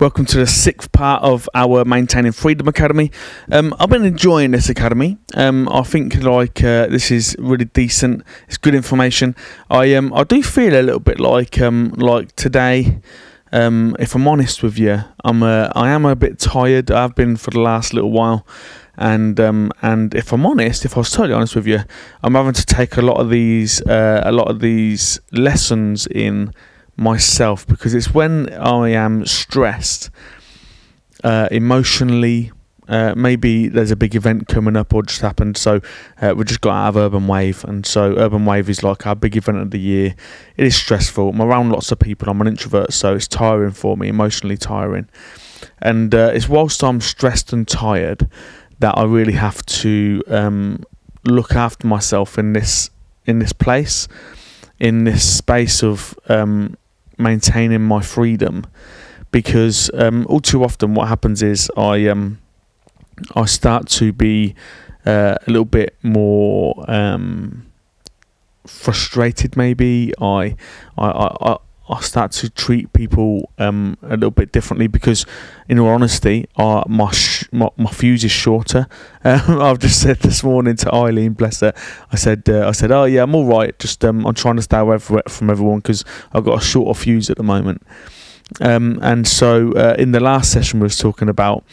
Welcome to the sixth part of our Maintaining Freedom Academy. I've been enjoying this academy. I think this is really decent. It's good information. I do feel a little bit like today. If I'm honest with you, I am a bit tired. I've been for the last little while, and if I'm honest, if I was totally honest with you, I'm having to take a lot of these lessons in myself, because it's when I am stressed, emotionally. Maybe there's a big event coming up or just happened, so we just got out of Urban Wave, and so Urban Wave is like our big event of the year. It is stressful. I'm around lots of people. I'm an introvert, so it's tiring for me, emotionally tiring, and it's whilst I'm stressed and tired that I really have to look after myself in this place, in this space of maintaining my freedom, because all too often what happens is I start to be a little bit more frustrated. Maybe I start to treat people a little bit differently, because in all honesty my fuse is shorter. I've just said this morning to Elim, bless her, I said oh yeah, I'm alright, just I'm trying to stay away from everyone because I've got a shorter fuse at the moment. And so in the last session we was talking about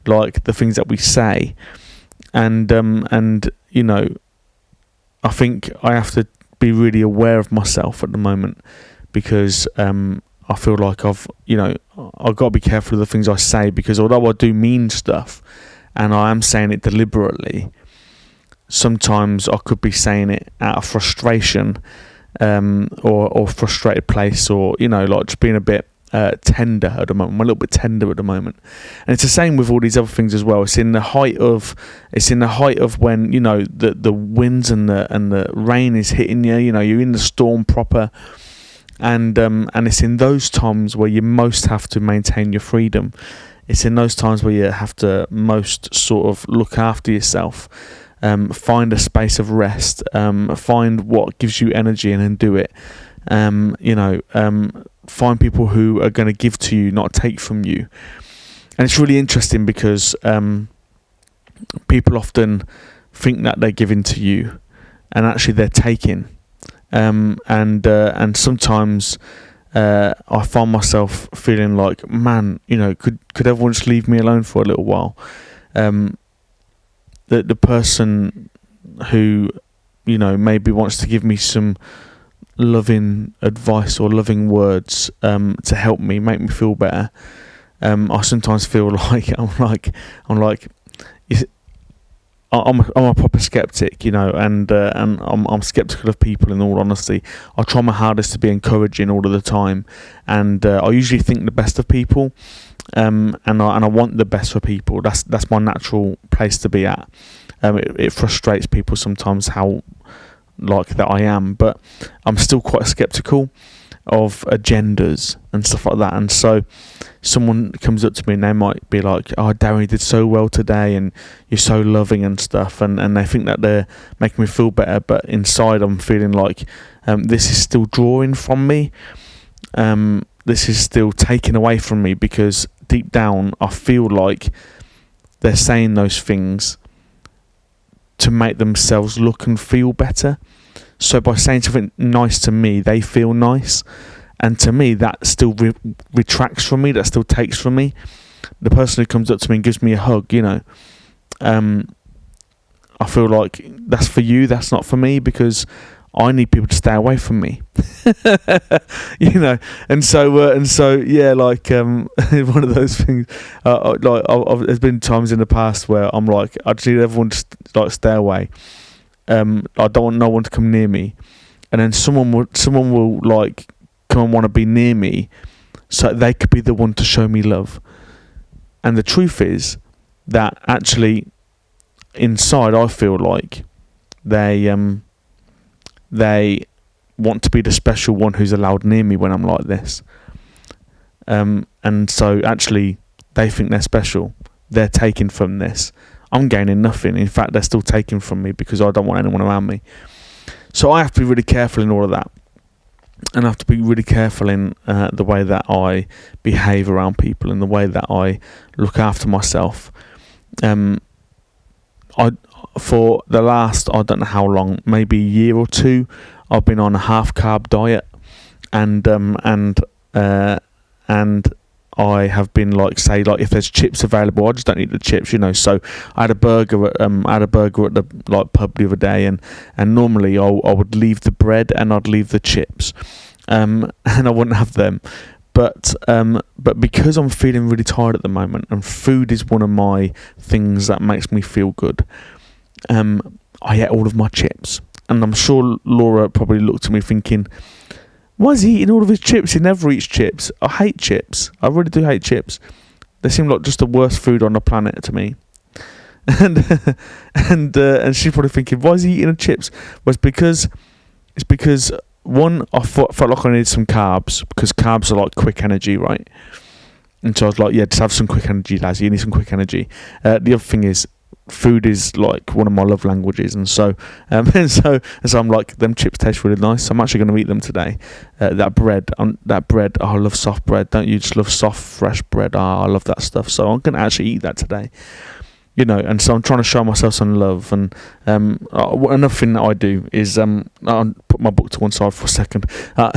like the things that we say, and you know, I think I have to be really aware of myself at the moment, because I feel like I've got to be careful of the things I say, because although I do mean stuff and I am saying it deliberately, sometimes I could be saying it out of frustration, or frustrated place, or like just being a bit tender at the moment. I'm a little bit tender at the moment, and it's the same with all these other things as well. It's in the height of when the winds and the rain is hitting you. You're in the storm proper, and it's in those times where you most have to maintain your freedom. It's in those times where you have to most sort of look after yourself, find a space of rest, find what gives you energy and then do it. Find people who are going to give to you, not take from you. And it's really interesting because people often think that they're giving to you, and actually they're taking. And sometimes I find myself feeling like, man, could everyone just leave me alone for a little while? The person who maybe wants to give me some loving advice or loving words to help me, make me feel better. I sometimes feel like I'm a proper skeptic, and I'm skeptical of people. In all honesty, I try my hardest to be encouraging all of the time, and I usually think the best of people, and I want the best for people. That's my natural place to be at. It frustrates people sometimes how like that I am, but I'm still quite skeptical of agendas and stuff like that. And so someone comes up to me and they might be like, oh Darren, you did so well today and you're so loving and stuff, and they think that they're making me feel better, but inside I'm feeling like this is still drawing from me, this is still taken away from me, because deep down I feel like they're saying those things to make themselves look and feel better. So by saying something nice to me, they feel nice, and to me that still retracts from me, that still takes from me. The person who comes up to me and gives me a hug, I feel like that's for you, that's not for me, because I need people to stay away from me. And so yeah, like one of those things. There's been times in the past where I'm like, I just need everyone to stay away. I don't want no one to come near me, and then someone will like come and want to be near me, so they could be the one to show me love. And the truth is that actually inside I feel like they want to be the special one who's allowed near me when I'm like this. And so actually they think they're special. They're taking from this. I'm gaining nothing. In fact, they're still taking from me, because I don't want anyone around me. So I have to be really careful in all of that. and I have to be really careful in the way that I behave around people and the way that I look after myself. I for the last, I don't know how long, maybe a year or two, I've been on a half carb diet, and I have been like, say, like if there's chips available, I just don't eat the chips, So I had a burger at the like pub the other day, and normally I would leave the bread and I'd leave the chips, and I wouldn't have them. But because I'm feeling really tired at the moment, and food is one of my things that makes me feel good, I ate all of my chips, and I'm sure Laura probably looked at me thinking, why is he eating all of his chips? He never eats chips. I hate chips. I really do hate chips. They seem like just the worst food on the planet to me. And she's probably thinking, why is he eating the chips? Well, it's because one, I felt like I needed some carbs, because carbs are like quick energy, right? And so I was like, yeah, just have some quick energy, Lazzy. You need some quick energy. The other thing is, food is like one of my love languages, and so I'm like, them chips taste really nice, so I'm actually going to eat them today. That bread, oh, I love soft bread. Don't you just love soft fresh bread? I love that stuff, so I'm going to actually eat that today, and so I'm trying to show myself some love. And another thing that I do is I'll put my book to one side for a second. I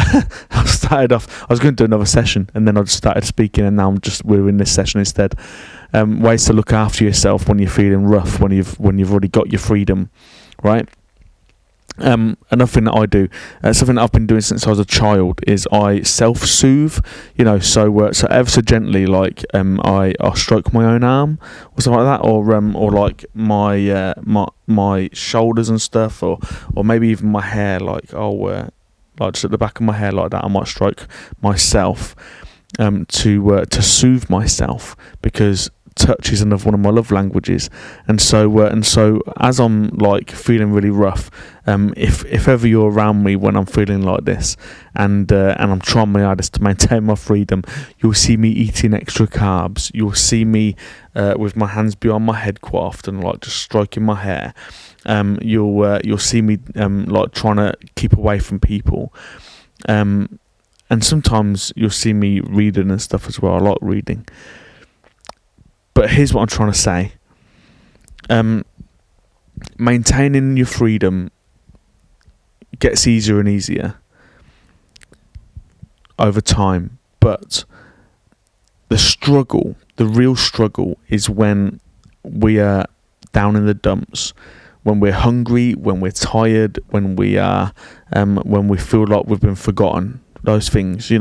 was going to do another session, and then I just started speaking, and now we're in this session instead. Ways to look after yourself when you're feeling rough, when you've already got your freedom, right? Another thing that I do, something that I've been doing since I was a child, is I self-soothe, so ever so gently, like I'll stroke my own arm or something like that, or like my shoulders and stuff, or maybe even my hair, like I'll like just at the back of my hair like that, I might stroke myself to soothe myself, because touch is another one of my love languages. And so as I'm like feeling really rough, if ever you're around me when I'm feeling like this, and I'm trying my hardest to maintain my freedom, you'll see me eating extra carbs. You'll see me with my hands behind my head quite often, like just stroking my hair. You'll see me like trying to keep away from people, and sometimes you'll see me reading and stuff as well. I like reading. But here's what I'm trying to say. Maintaining your freedom gets easier and easier over time. But the real struggle is when we are down in the dumps, when we're hungry, when we're tired, when we feel like we've been forgotten. Those things,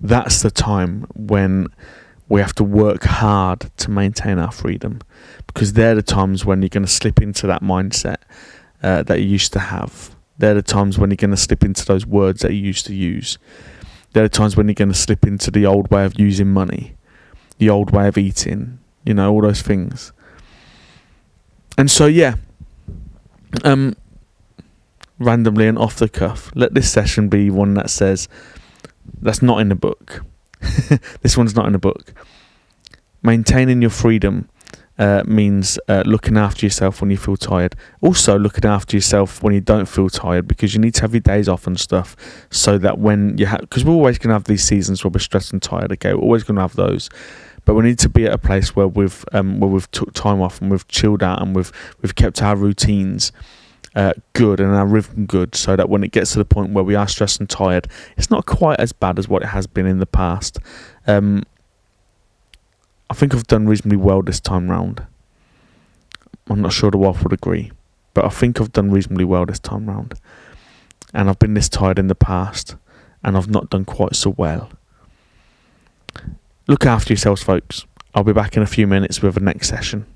that's the time when we have to work hard to maintain our freedom, because they're the times when you're going to slip into that mindset that you used to have. They're the times when you're going to slip into those words that you used to use. They're the times when you're going to slip into the old way of using money, the old way of eating, all those things. And so, yeah, randomly and off the cuff, let this session be one that says, that's not in the book. This one's not in the book. Maintaining your freedom means looking after yourself when you feel tired. Also looking after yourself when you don't feel tired, because you need to have your days off and stuff, so that when you because we're always going to have these seasons where we're stressed and tired, okay? We're always going to have those. But we need to be at a place where we've took time off, and we've chilled out, and we've kept our routines good and our rhythm good, so that when it gets to the point where we are stressed and tired, it's not quite as bad as what it has been in the past. I think I've done reasonably well this time round. I'm not sure the wife would agree, but I think I've done reasonably well this time round. And I've been this tired in the past, and I've not done quite so well. Look after yourselves, folks. I'll be back in a few minutes with the next session.